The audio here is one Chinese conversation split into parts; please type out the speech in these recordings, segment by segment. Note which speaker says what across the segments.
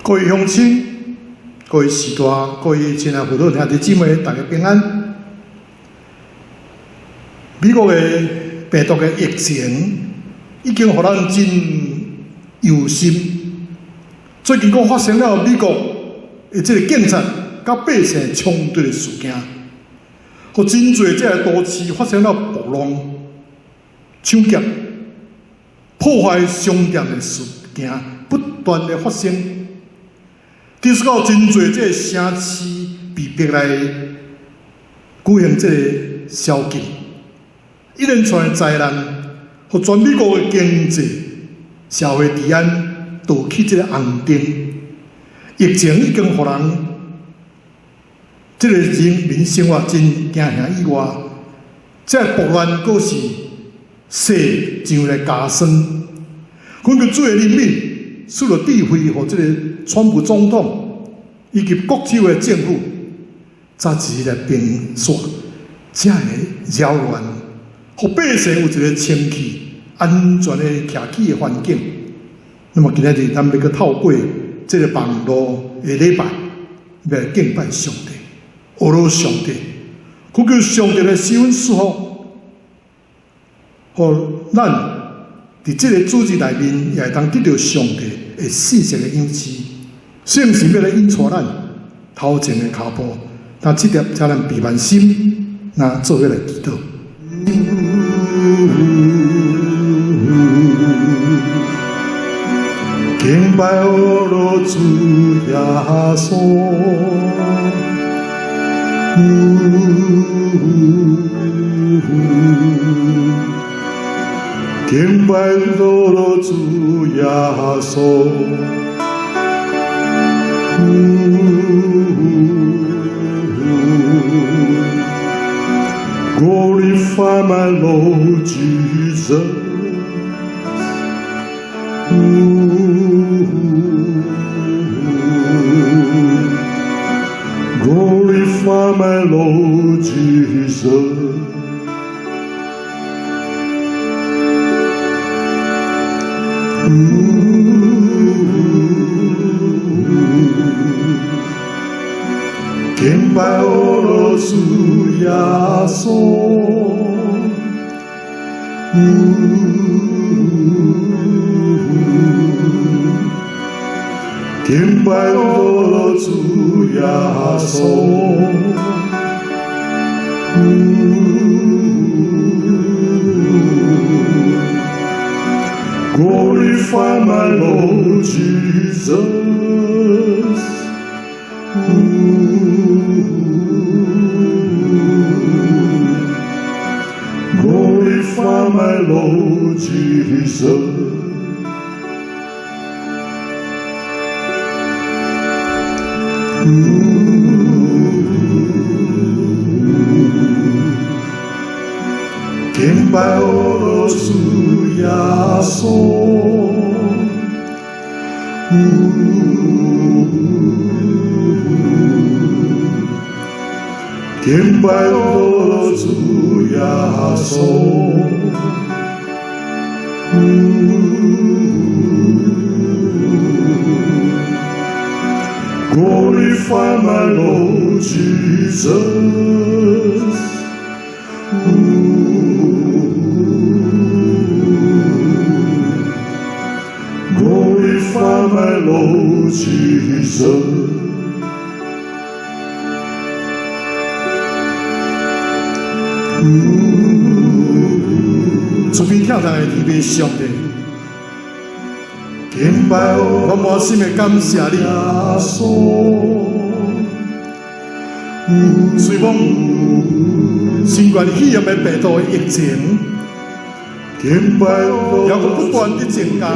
Speaker 1: 各位乡亲、各位士大、各位亲爱父母兄弟姊妹，大家平安。美国的病毒的疫情已经让咱真忧心。最近佫发生了美国的这个警察甲百姓冲突的事件，和真侪这个都市发生了暴乱、抢劫、破坏商店的事件不断的发生。其实到真侪这个城市被逼来举行这个宵禁，一连串的灾难，和全美国的经济、社会治安都起这个红灯。疫情已经互人这个人民生活真惊吓以外，这个暴乱佫是雪上来加霜。阮个做人民使了智慧，和这个川普总统以及国际的政府，早时来平线，这个扰乱，互百姓有一个清气、安全的徛起的环境。那么今仔日咱要去透过这个网络的礼拜，要来敬拜上帝，阿罗上帝，求求上帝来施恩赐福，互咱伫这个主日内面，也会当得到上帝的事实的应许。圣神要来引带咱头前的脚步，那这点才能闭万心，那做伙来祈祷。敬拜阿罗主耶稣，敬拜阿罗主耶稣。Glorify my Lord Jesus. Glorify my Lord Jesus.敬拜阿罗主耶稣，敬拜阿罗主耶稣，Glorify my Lord Jesus. Glorify my Lord Jesus.敬拜阿罗主耶稣，敬拜阿罗主耶稣，Glorify my Lord Jesus. Glorify my Lord Jesus. 慈悲疼痛的天父上帝，敬拜我满心的感谢你。随望新冠肺炎的病毒的疫情，也阁不断地增加。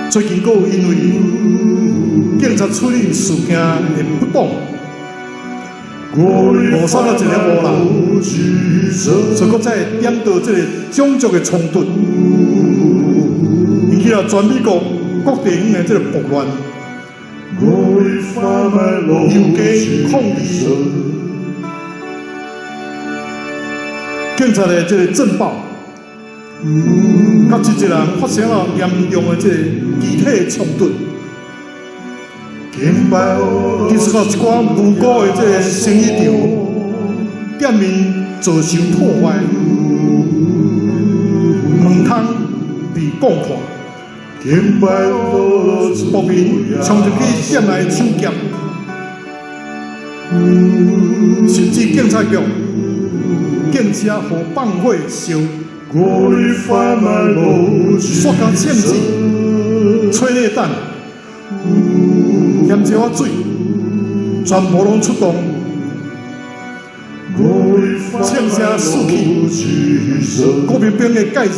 Speaker 1: 最近阁有因为警察处理事件的不当，误杀了一个无人，所以阁再引导这个种族的冲突，引起了全美国各地方的这个暴乱。游街抗议，警察的这个震爆，甲一人发生了严重的这个肢体冲突，其实到一寡无辜的这个生意场店面造成破坏，门窗被攻破。暴民冲入去店内抢劫，甚至警察局、警车和放火烧，塑胶枪支、催泪弹、盐椒水，全部拢出动，枪声四起，国民兵的介入。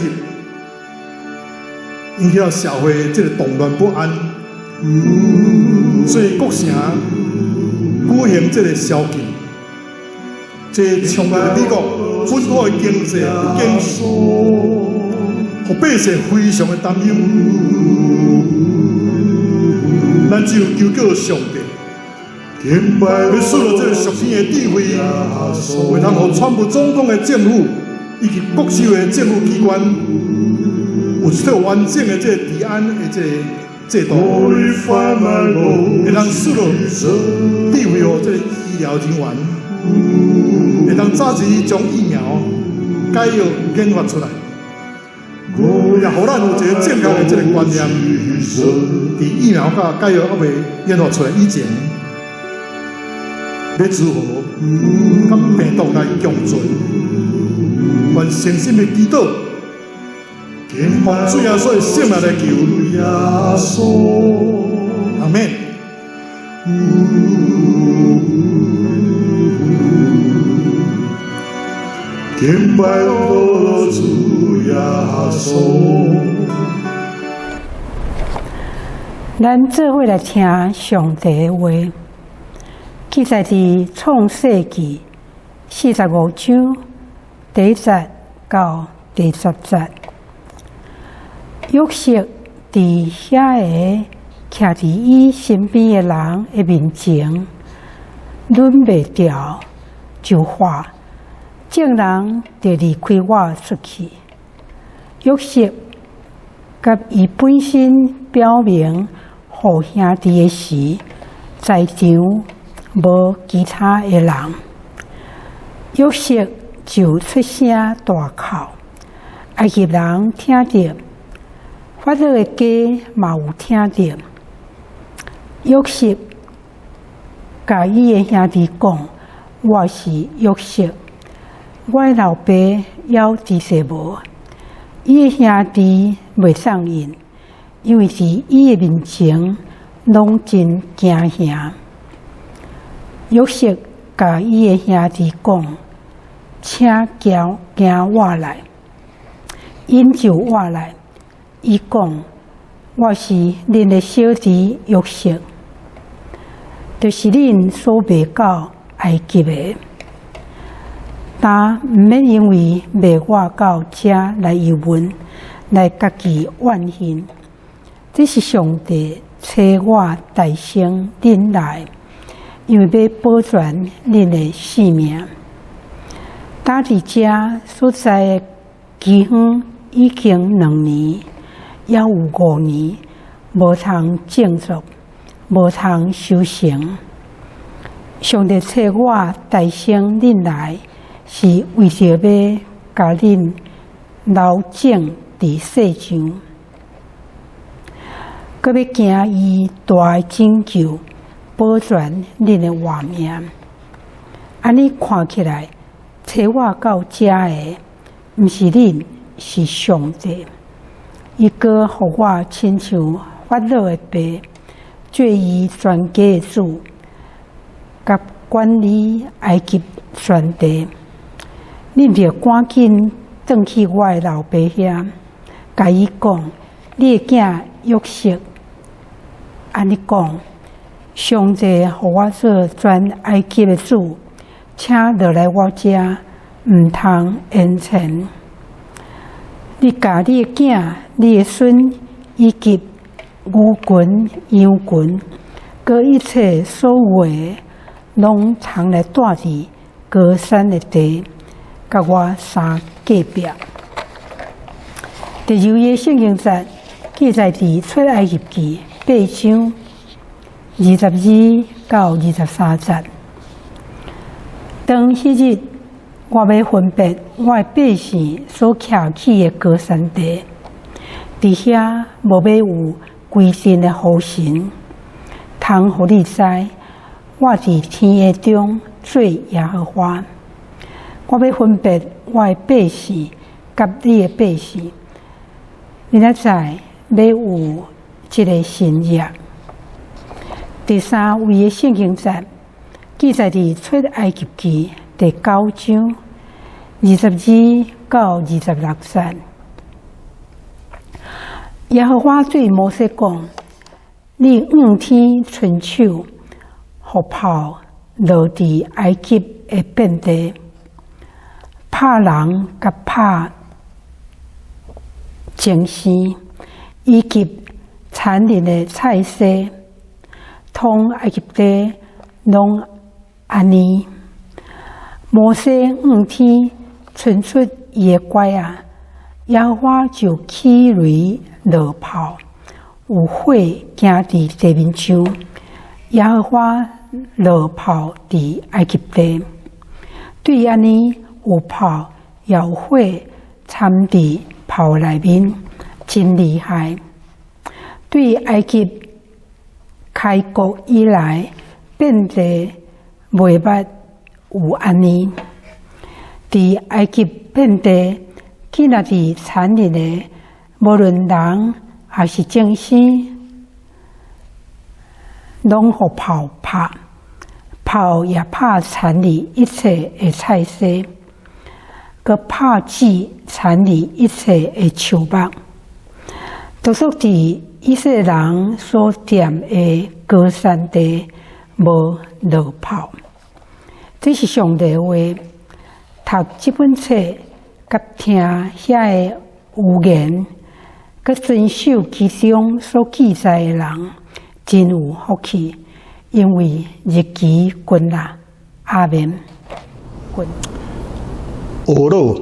Speaker 1: 引起了社会这个动乱不安，所以各城举行这个宵禁，这冲击美国本土的经济建设，互百姓非常的担忧。咱只有求告上帝，要使到这个属天的智慧，会通互川普总统的政府以及各州的政府机关。有一套完整的这个治安的这个制度，会当使到智慧哦，这个医疗人员会当早期将疫苗解药研发出来，也互咱有一个正确的这个观念，伫疫苗甲解药还未研发出来以前，要如何甲病毒来共存，愿诚心的祈祷。奉主耶稣的圣名来求，阿门。敬拜主耶稣。
Speaker 2: 咱做伙来听上帝的话，记载伫创世纪45章第1节到第10节。约瑟伫遐个徛伫伊身边的人的面前，忍袂住就话，众人就离开我出去。约瑟甲伊本身表明，互兄弟的时，在场无其他的人。约瑟就出声大哭，埃及人听着。法老的家嘛有听到，约瑟甲伊的兄弟讲：“我是约瑟，我的老爸要知识无？”伊的兄弟袂送应，因为伫伊的面前拢真惊吓。约瑟甲伊的兄弟讲：“请行我来。”因就我来。伊讲：“我是恁的小弟约瑟，就是恁所卖到埃及的。但毋免因为卖我到遮来游问，来家己怨恨。这是上帝找我大声恁来，因为要保全恁的性命。呾伫遮所在的饥荒已经2年。”也有5年，无通建造，无通修成。上帝找我大声恁来，是为着要甲恁留种伫世上，搁要行伊大的拯救，保全恁的活命。安尼看起来，找我到遮的，毋是恁，是上帝。伊哥互我亲像法老的爸，做伊全家的主，甲管理埃及全地。恁着赶紧转去我的老爸遐，甲伊讲，你的囝约瑟安尼讲，上帝互我做全埃及的主，请落来我遮，毋通言前。你甲你的囝、你的孙，以及牛群、羊群，佮一切所有的，拢通来住伫高山的地，甲我三隔壁。第二个圣经节记载伫出埃及记8章22到23节。当迄日，我要分别我的百姓所徛起的高山地，伫遐无要有规定的好神，通互你知，我伫天下中做耶和华。我要分别我的百姓甲你的百姓，你才知要有一个新约。第三位的圣经节记载伫出埃及记第9章22到26节。耶和华对摩西讲：“你5天伸手，互炮落伫埃及的遍地，拍人甲拍精生，以及残忍的菜色，通埃及地拢安尼。摩西5天伸出伊的拐啊，耶和华就起雷落炮，有火行伫地面上。耶和华落炮伫埃及地，对安尼有炮也有火掺伫炮内面，真厉害。对埃及开国以来，遍地未捌有安尼。伫埃及遍地，竟然伫残忍的，无论人还是精生，拢互炮拍，炮也拍残忍一切的菜色，佮拍死残忍一切的树木，都属伫以色列人所踮的高山地无落炮。这是上帝话。读这本册，甲听遐个有言，佮遵守其中所记载的人，真有福气，因为日期近啦。阿免。
Speaker 1: 俄罗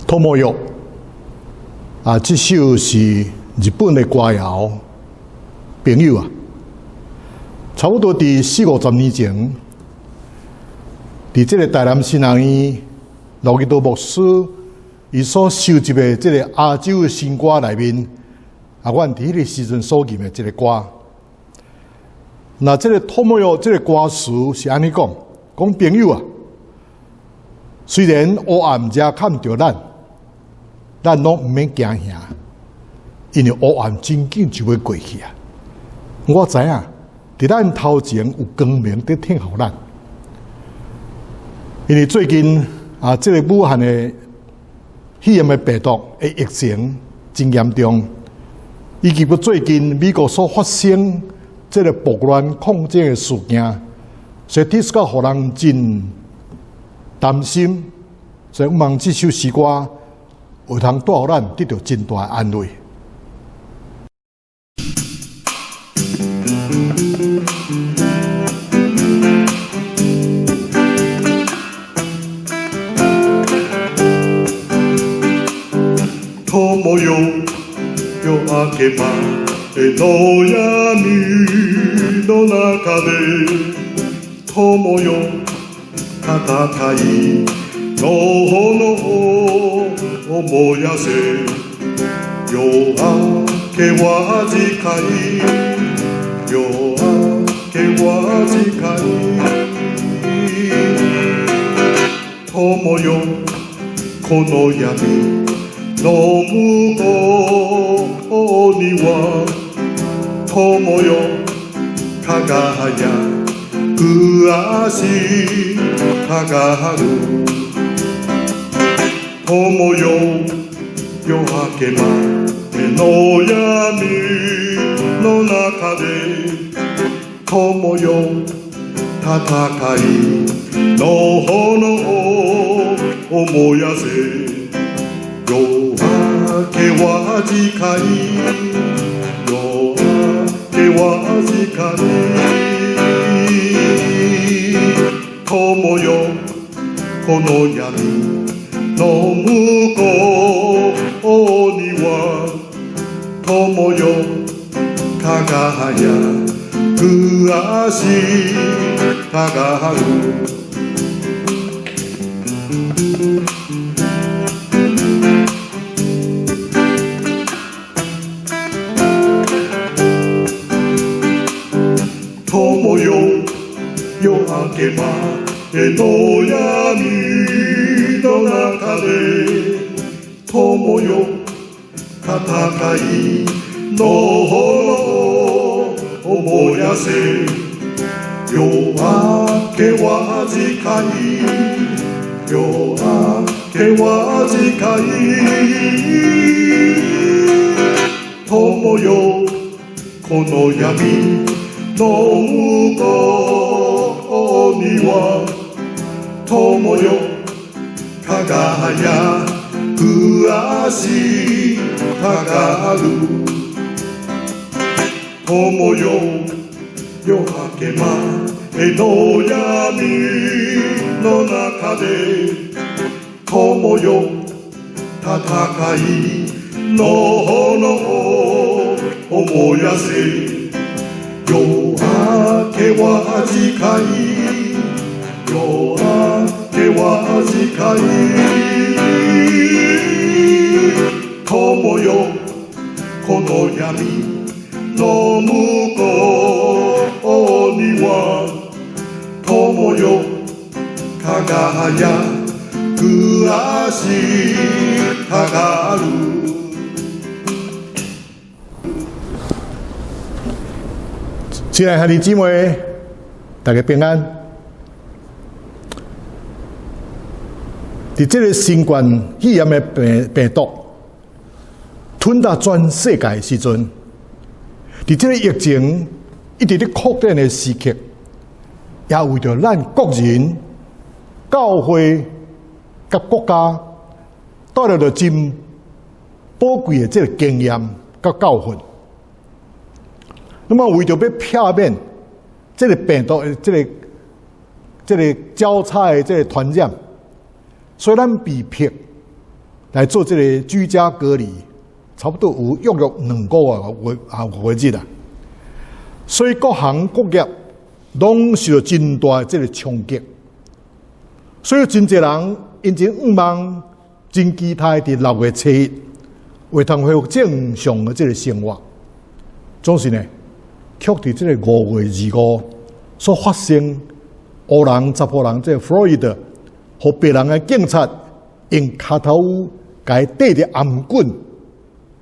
Speaker 1: 托莫约啊，这首是日本的歌谣。朋友啊，差不多伫40-50年前。伫这个台南新人院，罗基多牧师伊所收集的这个亚洲的新歌内面，啊，阮伫迄个时阵所念的这个歌，那这个托莫约这个歌词是安尼讲：讲朋友啊，虽然黑暗遮看着咱拢毋免惊吓，因为黑暗真紧就要过去啊。我知影，伫咱头前有光明伫挺候咱。因为最近啊，这个武汉的肺炎的病毒的疫情真严重，以及最近美国所发生这个暴乱抗争的事件，所以的确互人真担心。所以我望这首诗歌有通带予咱得到真大的安慰。
Speaker 3: 友夜明けまでの闇の中で友よ戦いの炎を燃やせ夜明けは近い夜明けは近い友よこの闇の向こうには友よ輝く足がある友よ夜明けまでの闇の中で友よ戦いの炎を燃やせ夜明けは近い夜明けは近い友よこの闇の向こうには友よ輝く足がある友よ夜明けまでの闇の中で友よ戦いの炎を燃やせ夜明けは近い夜明けは近い友よこの闇の向こうには友よ輝く足がある友よ夜明けまでの闇の中で友よ戦いの炎を燃やせ夜明けは近い夜明けは近い友よこの闇の向こうには友よ輝く足がある
Speaker 1: 亲爱的兄弟姊妹，大家平安。在这个新冠肺炎的病毒吞达全世界的时阵，在这个疫情一直在扩展的时刻，也为着咱国人、教会、甲国家带来了真宝贵的这个经验甲教训。那么为着要避免这个病毒的这个交叉的这个传染，所以咱被迫来做这个居家隔离，差不多有约2个月啦。所以各行各业拢受到真大的这个冲击，所以真侪人因真希望真期待伫6月7日会通恢复正常的这个生活，总是呢，却伫这个5月25所发生黑人、查甫人这个弗洛伊德和白人的警察用脚头甲伊缀着颔棍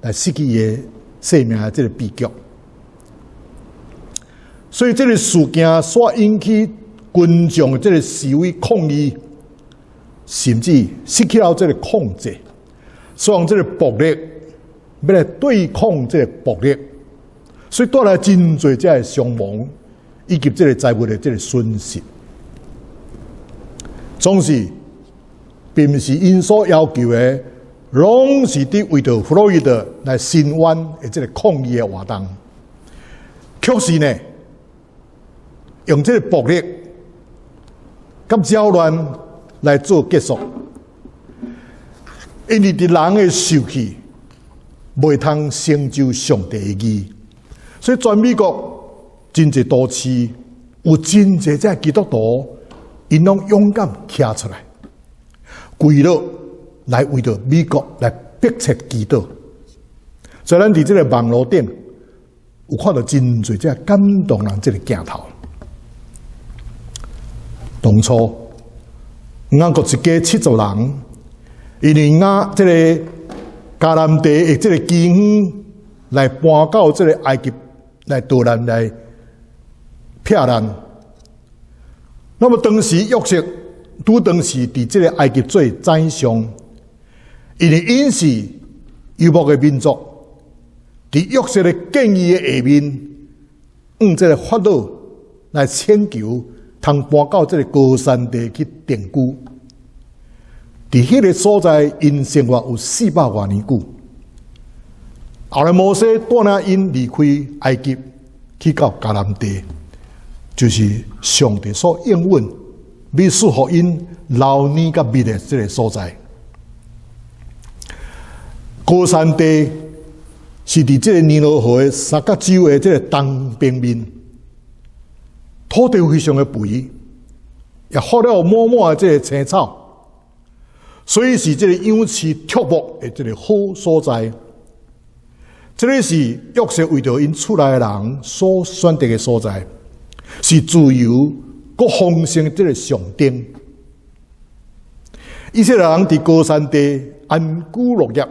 Speaker 1: 来失去伊的生命的这个悲剧。所以这个事件所引起群众的这个示威抗议，甚至失去了这个控制，所以用这个暴力要来对抗这个暴力，所以带来真侪这个伤亡以及这个财物的这个损失。总是并不是因所要求的，拢是伫为着弗洛伊德来伸冤的这个抗议的活动，确实呢，用这个暴力甲扰乱来做结束，因为伫人的受气，袂通成就上帝的义，所以全美国真侪都市有真侪这基督徒，因拢勇敢站出来，跪落来为着美国来迫切祈祷。所以咱伫这个网络顶有看到真侪这感动人这个镜头。当初雅各一家70人，因为这个迦南地的这个饥荒来搬到这个埃及来逃难来避难。那么当时约瑟拄当时伫这个埃及做宰相，因为因是游牧的民族，伫约瑟的建议的下面，用这个法老来请求，通搬到这个高山地去定居。伫迄个所在，因生活有400多年久。后来摩西带领因离开埃及，去到迦南地，就是上帝所应允，要赐予因老年甲蜜的这个所在。高山地是伫这个尼罗河的三角洲的这个东边面，土地非常的肥，也获了满满的这个青草。所以是这个养饲畜牧的这个好所在，这个是约瑟为着因厝内的人所选择的所在，是自由、各丰盛的这个象征。以色列人伫高山地安居乐业，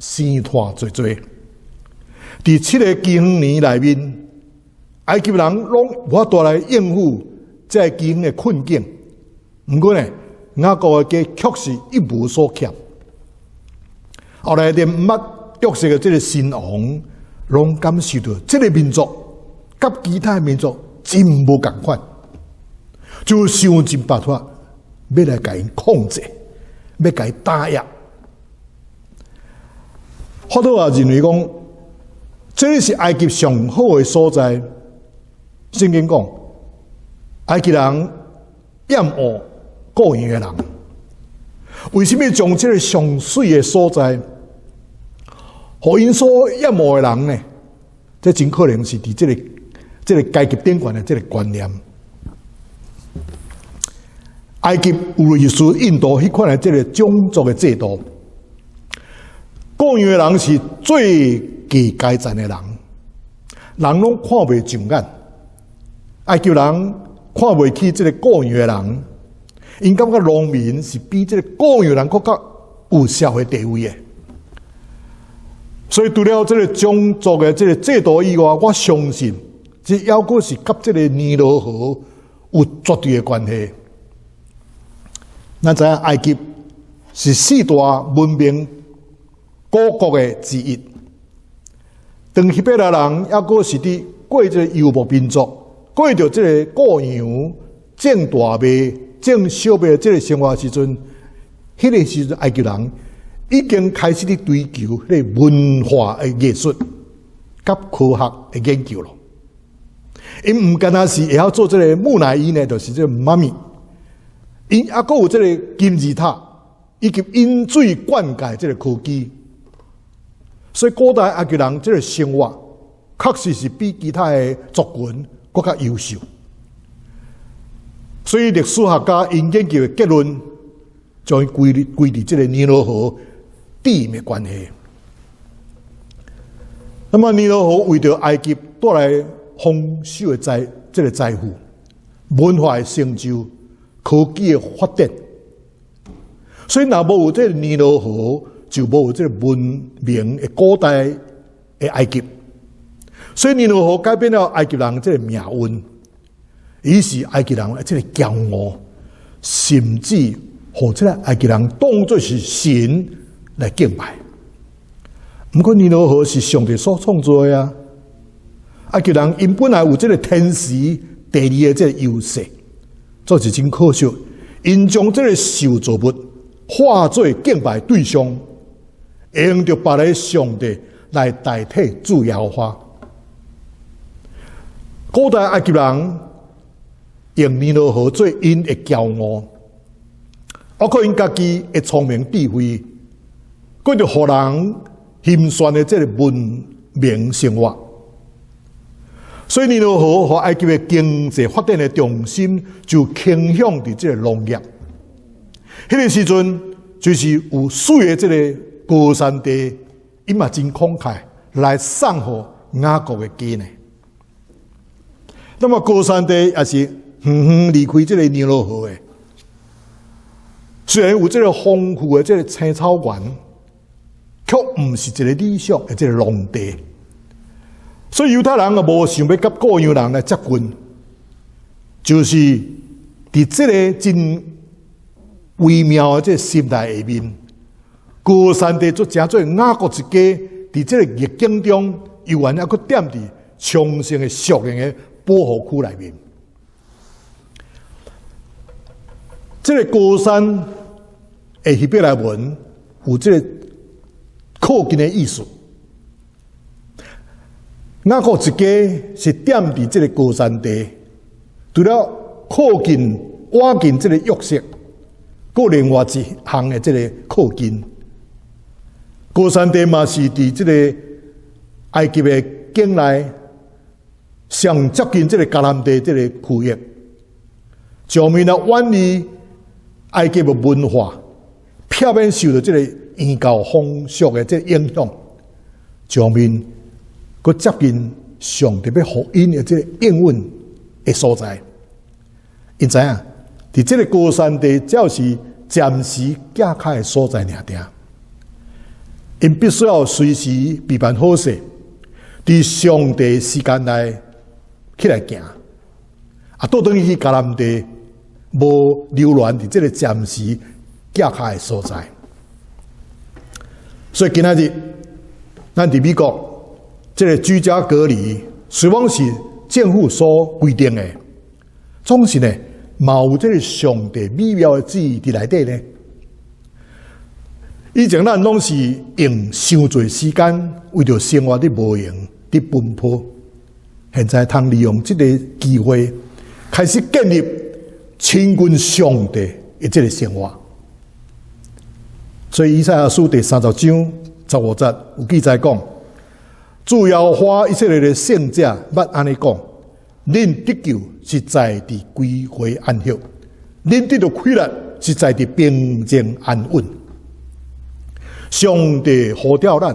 Speaker 1: 生活多多。伫7个饥荒年内面，埃及人拢无法度来应付这饥荒的困境。不过呢，雅各的家确实一无所欠。后来连捌约瑟的这个新王，拢感受到这个民族甲其他民族真无共款，就想尽办法要来甲因控制，要甲因打压。好多人认为讲，这是埃及上好的所在。圣经讲，埃及人厌恶过洋的人，为什么将这个上水的所在，互因所厌恶的人呢？这真可能是伫这个阶级顶端的这个观念。埃及有类似印度迄款的这个种族的制度，过洋的人是最低阶层的人，人拢看袂上眼。埃及人看袂起这个过洋的人。因感觉农民是比这个过洋人更加有社会地位的，所以除了这个种族的这个制度以外，我相信这要果是甲这个尼罗河有绝对的关系。咱知影埃及是4大文明古国的之一，当希伯来人要果是伫过这个游牧民族，过着这个过洋种大麦。种小麦这个生活时阵，迄个时阵埃及人已经开始伫追求迄个文化的艺术、甲科学的研究了。因唔单单是会晓做这个木乃伊呢，就是这个妈咪。因还佫有这个金字塔以及引水灌溉这个科技。所以古代埃及人这个生活，确实是比其他的族群更加优秀。所以历史学家因研究的结论，将伊归伫这个尼罗河地的关系。那么尼罗河为着埃及带来丰收的这个财富、文化的成就、科技的发展。所以若无有这个尼罗河，就无有这个文明的古代的埃及。所以尼罗河改变了埃及人这个命运。于是埃及人这个骄傲，甚至互这个埃及人当作是神来敬拜。不过尼罗河是上帝所创造的啊，埃及人因本来有这个天时地利的这个优势，这是真可惜。因将这个受造物化作敬拜对象，用着别个上帝来代替主耶和华。古代埃及人用尼罗河做因的骄傲，包括因家己的聪明智慧，过着互人心酸的这个文明生活。所以尼罗河和埃及的经济发展的重心就倾向伫这个农业。迄个时阵就是有水的这个高山地，伊嘛真慷慨来送予雅各的家呢。那么高山地也是远远离开这个尼罗河的。虽然有这个丰富的这个青草原，却唔是一个理想的这个农地。所以犹太人也无想要甲各样人来接近，就是伫这个真微妙的这个心态下面，高山地做真做雅各一家，伫这个逆境中，犹原还佫踮伫重生的属灵的保护区内面。这个高山的希伯来文有这个靠近的意思。雅各一家是踮伫这个高山地，除了靠近挖近这个约瑟，佫另外一项的这个靠近。高山地嘛是伫这个埃及的境内上接近这个迦南地这个区域，上面啊远离埃及的文化，避免受到这个异教风俗的这个影响，上面佫接近上帝要福音的这个应允的所在。因知影，伫这个高山地只要是暂时架开的所在尔定，因必须要随时备办好势，伫上帝时间内起来行，倒转去迦南地，无流乱伫这个暂时架开的所在。所以今仔日，咱伫美国这个居家隔离，虽然是政府所规定的，总是呢，嘛有这个上帝美妙的旨意伫内底呢。以前咱拢是用伤侪时间为着生活伫无用伫奔波，现在通利用这个机会，开始建立亲近上帝的这个生活。所以以赛亚书第30章15节有记载讲，主要花以色列的圣者捌安尼讲：恁得救是在伫归回安息，恁得到快乐是在伫平静安稳。上帝呼召咱，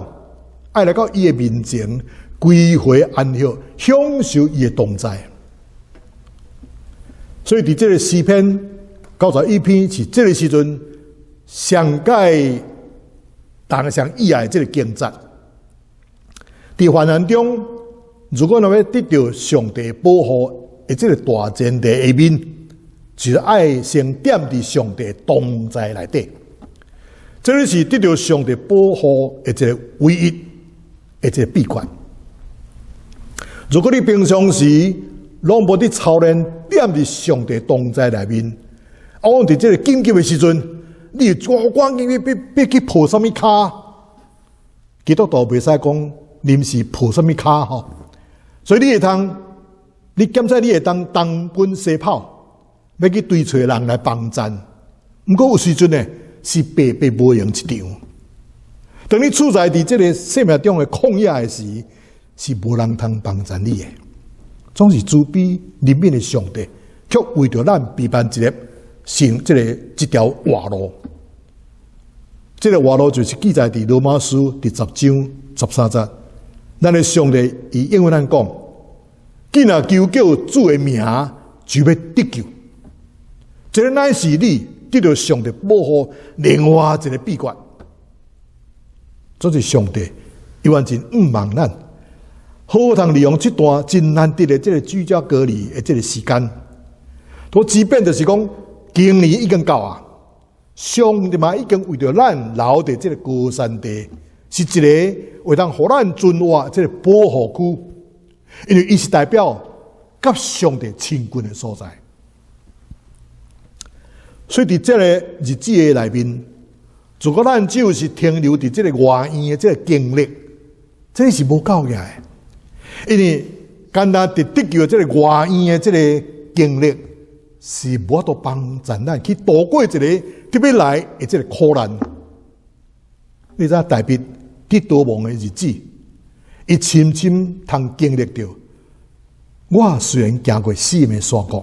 Speaker 1: 爱来到伊的面前，归回安息，享受伊的同在。所以伫这个诗篇91篇是这个时阵上界大家上意爱的这个经节。伫患难中，如果要得到上帝保护的这个大前提下面，就是爱先踮伫上帝同在内底。这个是得到上帝保护的这个唯一的这个秘诀。如果你平常时拢无伫操练踮伫上帝同在内面，往伫这个紧急的时阵，你赶紧要去抱什么骹？基督徒袂使讲临时抱什么骹吼，所以你会当，你检测你会当东奔西跑，要去追找人来帮战。不过有时阵呢，是白白无用一场。当你处在伫这个生命中的旷野的时，是无人通帮助你的。总是慈悲怜悯的上帝，却为着咱备办一个行这个一条活路。这个活路就是记载伫罗马书第10章13节。咱的上帝以英文咱讲，既然求叫主的名，就要得救。这个乃是你得到上帝保护另外一个秘诀。这是上帝永远真毋忘咱，好好通利用这段真难得的这个居家隔离的这个时间。都即便就是讲，今年已经到啊，上帝嘛已经为着咱留伫这个高山地。是一个为当互咱存活这个保护区，因为伊是代表甲上帝亲近的所在。所以伫这个日子的内面，如果咱只有是停留伫这个外院的这个经历，这是无够嘅。因为简单得救的这个外院的这个经历，是无法度帮助咱去度过一个特别来的这个苦难。你知大卫伫逃亡的日子，伊深深通经历到，我虽然行过死命的山谷，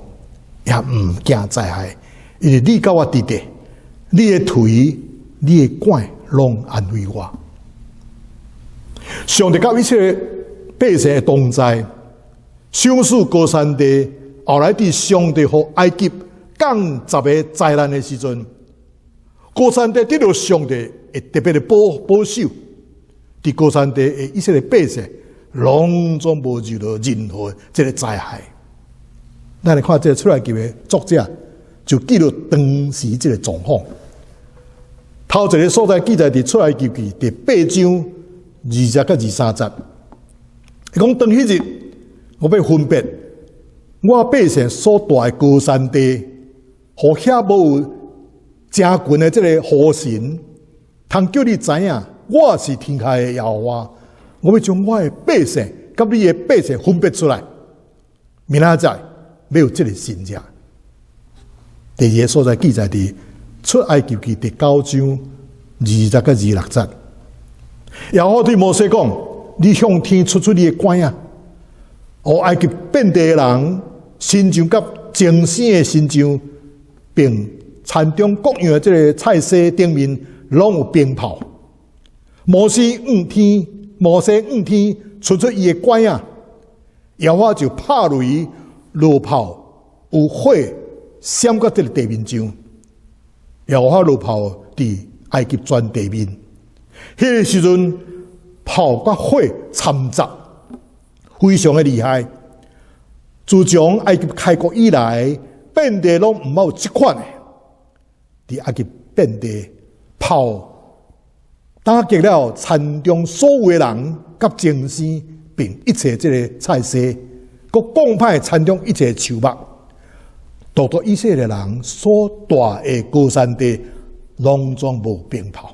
Speaker 1: 也唔惊灾害，因为你甲我伫地，你的腿、你的管，拢安慰我。上帝甲一切百姓的同在，上使高山地，后来伫上帝和埃及降10个灾难的时阵，高山地得到上帝会特别的保守，伫高山地的以色列百姓，拢总无受到任何这个灾害。咱来看这个出埃及的作者，就记录当时这个状况。头一个所在记载伫出埃及记第8章20到23节，伊讲当迄日，我要分别我百姓所住的高山地，互遐无有真群的这个河神，通叫你知影，我是天下的耶和华。我要将我的百姓甲你的百姓分别出来，明仔载要有这个神者。第二个所在记载伫出埃及记第9章20到26节。耶和华对摩西讲：你向天出你的管啊，互埃及遍地的人，亲像甲精生的亲像，并田中各样的这个菜色顶面拢有冰雹。摩西五天出伊的管啊，耶和华就拍雷落炮，有火闪到这个地面上。耶和华落炮伫埃及全地面，迄个时阵炮甲火掺杂，非常的厉害。自从埃及开国以来，遍地拢毋冇即款的。伫埃及遍地炮打击了田中所有的人，甲精生，并一切这个菜色，佮降歹田中一切树木，独独以色列人所住的高山地，拢总无冰雹。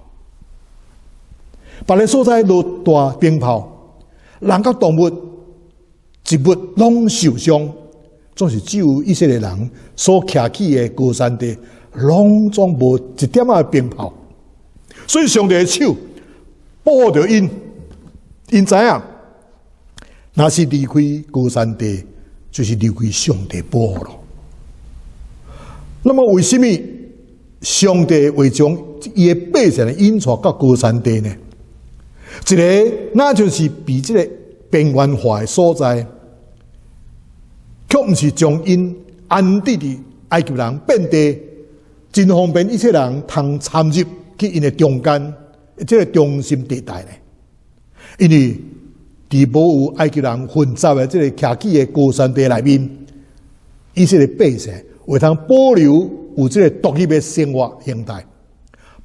Speaker 1: 别个所在落大冰雹，人甲动物、植物拢受伤，总是只有以色列人所徛起的高山地，拢总无一点仔冰雹。所以上帝的手保护着因，因知影，若是离开高山地，就是离开上帝保护了。那么，为什么上帝会将伊的百姓引带到高山地呢？一个那就是比这个边缘化的所在，却毋是将因安置伫埃及人遍地，真方便一切人通参入去因的中间，这个中心地带呢。因为伫无有埃及人混杂的这个徛起的高山地内面，以色列百姓会通保留有这个独立的生活形态，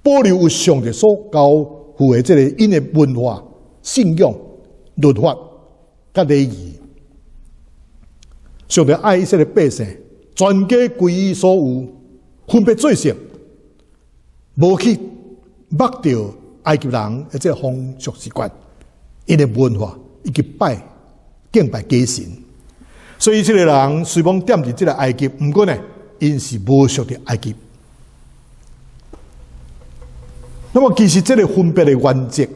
Speaker 1: 保留有上帝所交付的这个因的文化、信仰、律法、甲礼仪。上帝爱以色列百姓，全家归伊所有，分别做成，无去抹掉埃及人的这个风俗习惯、因的文化以及敬拜假神。所以，这个人虽然踮伫这个埃及，不过呢，因是无属的埃及。那么，其实这个分别的原则，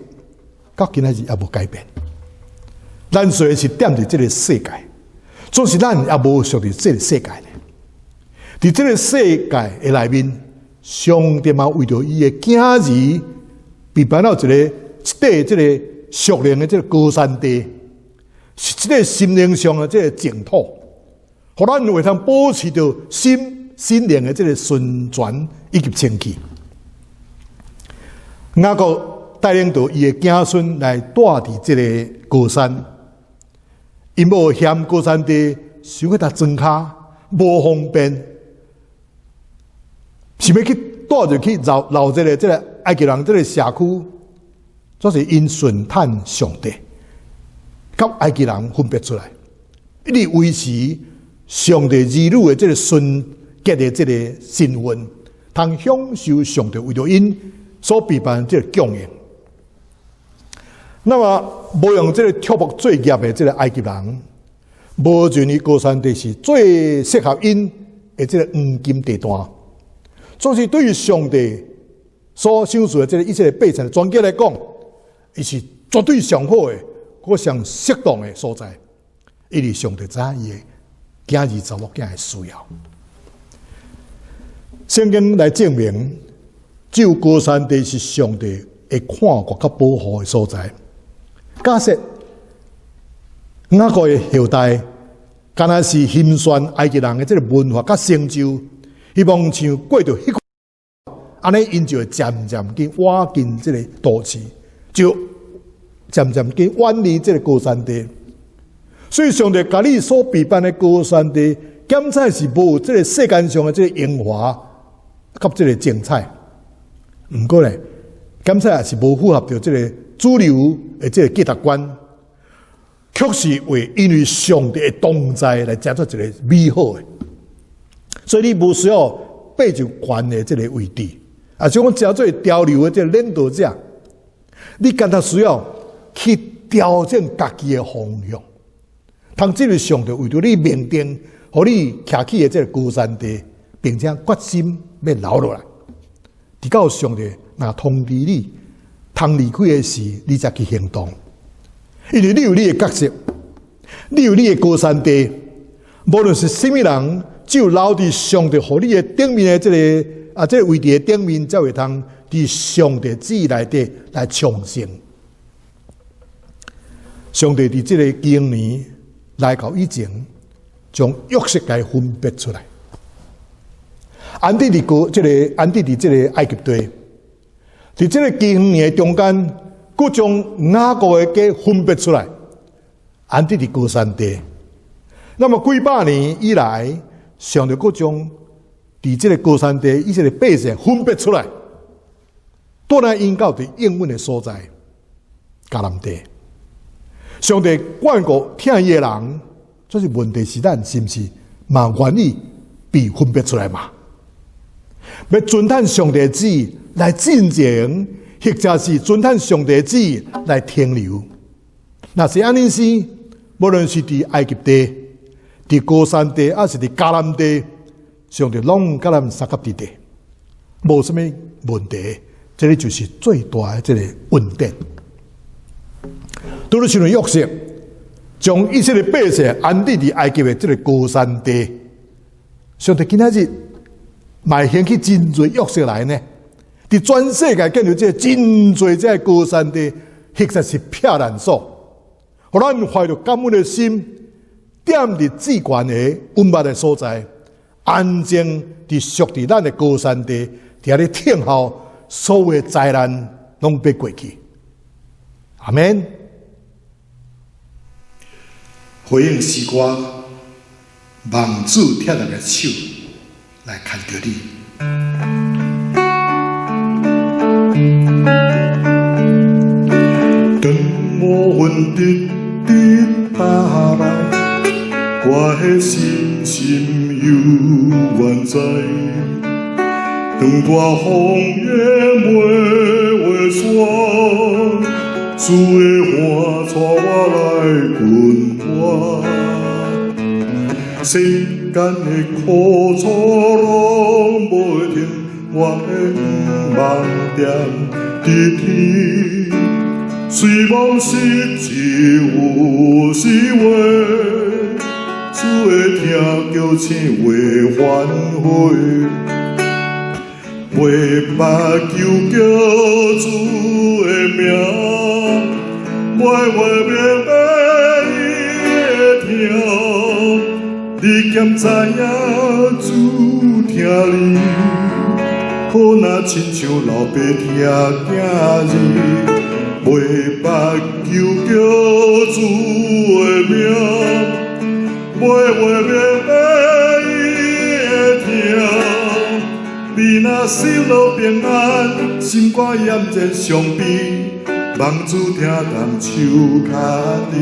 Speaker 1: 到今仔日也无改变。咱虽然是踮伫这个世界，总是咱也无属于这个世界呢。伫这个世界的内面，上帝嘛为着伊的囝儿，备办了一块这个属灵的这个高山地。是这个心灵上的这个净土，互咱会通保持着心灵的这个顺转以及清气。雅各带领着伊的子孙来住伫这个高山，因无嫌高山地想要搭庄脚无方便，是要去住入去绕这个埃及人这个社区，这是因顺探上帝。甲埃及人分别出来，一直维持上帝儿女的这个纯洁的这个身份，通享受上帝为着因所备办这个供应。那么，无用这个拓扑做业的这个埃及人，无认为高山地是最适合因的这个黄金地段。总是对于上帝所享受的这个以色列百姓的全家来讲，伊是绝对上好的。我上适当的所在，因为上帝知伊的囝儿查某囝的需要。圣经来证明，只有高山地是上帝会看顾甲保护的所在。假设雅各的后代，敢若是欣赏埃及人的这个文化甲成就，希望像过着迄个安尼因就会渐渐去挖进这个都市，就渐渐去远离这个高山地。所以上帝甲你所备办的高山地，检采是无有这个世间上的这个荣华，甲这个精彩。毋过咧，检采也是无符合着这个主流的这个价值观，确实为因为上帝的同在来加出一个美好的。所以你无需要爬上悬的这个位置，啊，像我叫做潮流的这个领导者，你干他需要去调整家己的方向。通这个上帝为着你面定，互你徛起的这个高山地，并且决心要留落来。直到上帝若通知你，通离开的时，你才去行动。因为你有你的角色，你有你的高山地，无论是什么人，只有留伫上帝互你的顶面的这个这个位置的顶面，才会通伫上帝旨意内底来重生。上帝伫这个经年来到以前，将约瑟给分别出来，安置伫这个埃及地，伫这个经年中间，佫将雅各的家分别出来，安置伫高山地。那么几百年以来，上帝佫将伫这个高山地以色列百姓分别出来，倒来引到伫应允的所在，迦南地。上帝眷顾听伊的人，这是问题是咱是不是嘛愿意被分别出来嘛？要遵趁上帝的旨意来进前，或者是遵趁上帝的旨意来停留。那是安尼时，无论是伫埃及地、伫高山地，还是伫迦南地，上帝拢甲咱三甲地地，无什么问题。这里就是最大的这个稳定。拄着像约瑟，将以色列百姓安置伫埃及的这个高山地，上帝今仔日嘛兴起真侪约瑟来呢？伫全世界见到这真侪这高山地，实在是撇难所，互咱怀着感恩的心，踮伫至悬的稳密的所在，安静伫属伫咱的高山地，伫遐咧听候所有的灾难拢要过去。阿们。
Speaker 3: 回应时歌，望主贴咱的手来牵着你。当乌云直直打来，我的心心犹原在。当大风也袂散，主的话带我来滚活。世间的苦楚拢袂停，我的梦点伫天。虽望失志有时话，主的听叫醒袂反悔。袂捌求叫主的名，袂话明白伊的疼。你兼知影主听你，可若亲像老爸听囝儿。袂捌求叫主的名，袂话明白伊的疼。你若心落平安，心肝炎热上边，望主听咱手脚底。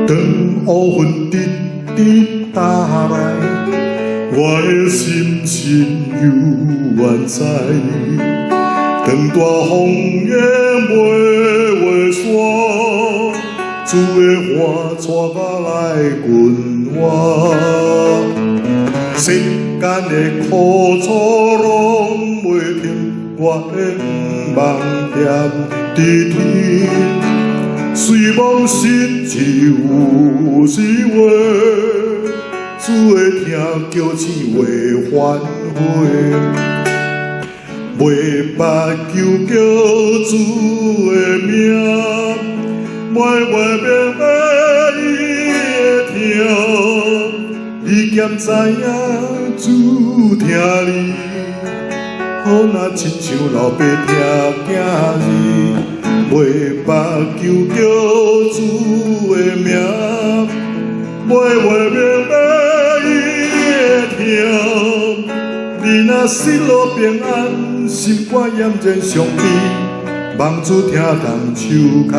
Speaker 3: 当乌云直直打来，我的心情犹原在。当大风也袂散，主的话带我来滚活。世间的苦楚拢袂停，我的梦点伫天。虽望失志有时话，主的听叫醒袂反悔。袂捌求叫主的名，袂话明白伊的疼。你兼知影主听你，好那亲像老爸听囝儿，袂捌求叫主的名，袂话明白伊会听。你若失落平安，心肝炎然伤悲，望主听动手脚儿。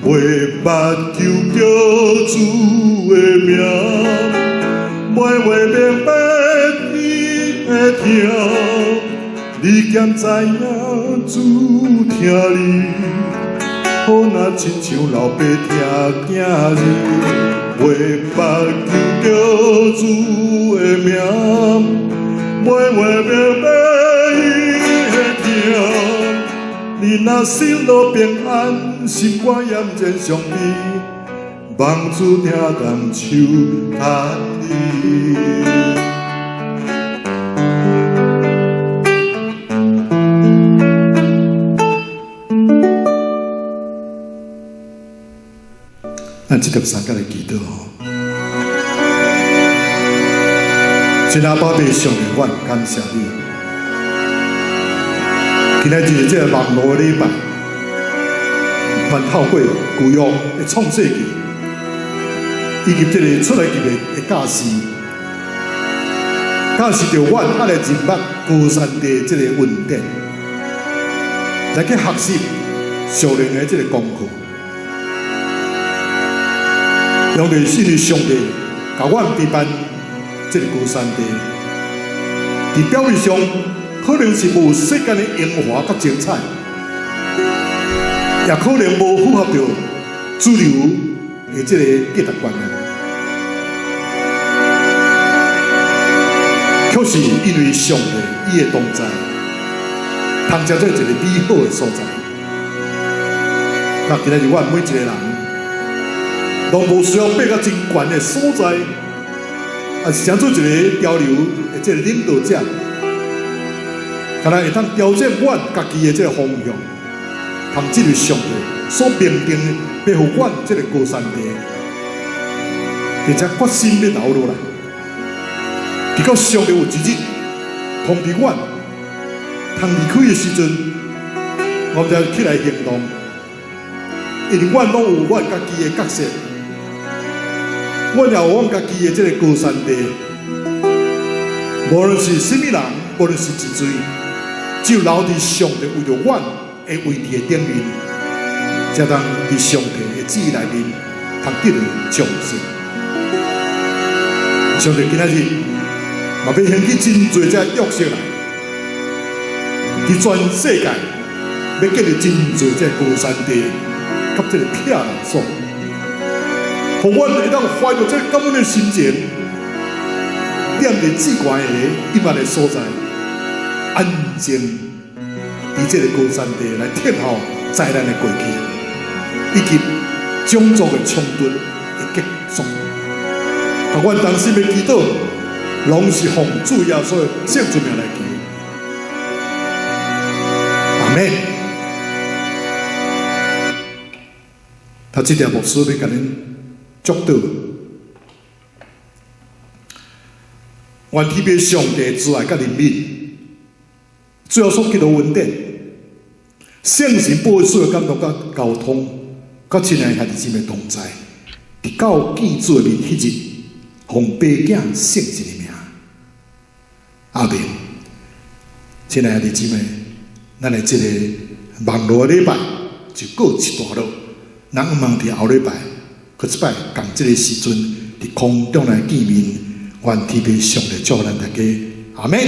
Speaker 3: 袂捌求叫主的名，袂话明白伊会听。你兼知影主听你，好那亲像老爸听囝儿。袂捌求叫主的名，袂话明白伊会听。你若心落平安，心肝炎然伤悲，望主听动手牵你。咱这条三角来祈祷吼，真阿宝贝上帝，我感谢你。今仔日这个网络礼拜，凡透过旧约的创世纪，以及这个出来记的教示，教示着阮爱来认捌高山地这个恩典，来去学习属灵的这个功课。用着信的上帝，甲阮陪伴这个高山地，伫表面上可能是无世间的荣华甲精彩，也可能无符合着主流的这个价值观念。却是因为上帝伊的同在，通接做一个美好的所在。那今日阮每一个人。拢无需要爬到真悬的所在，也是成做一个潮流的这个领导者，敢若会当调整阮家己的这个方向，通这位上帝所命定的，要互阮这个高山地，并且决心要留落来。直到上帝有一日通知阮，通离开的时阵，我们才起来行动，因为阮拢有阮家己的角色。阮也有阮家己的这个高山地，无论是甚物人，无论是一水，只有留伫上帝为着阮的位置的顶面，才当伫上帝的旨意内面，通得到奖赏。上帝今仔日嘛要掀起真侪只约束来，伫全世界要建立真侪只高山地，甲这个漂亮所。互阮会当怀着这感恩的心情，踮伫至悬的阴暗的所在，安静伫这个高山地来贴候灾难的过去，以及种族的冲突的结束。啊，阮当时的祈祷，拢是奉主耶稣的圣主名来祈。阿门。他这条牧师要甲恁祝祷，愿天父上帝慈爱甲怜悯，最后所给的恩典，圣神保守所有感动甲交通，甲亲爱兄弟姊妹同在，伫到见主的面迄日，奉爸囝圣神的名，阿门。亲爱兄弟姊妹，咱的这个网络礼拜就告一段落，咱望伫后礼拜。搁一摆，共这个时阵伫空中来见面，愿天父上帝祝福咱大家，阿门。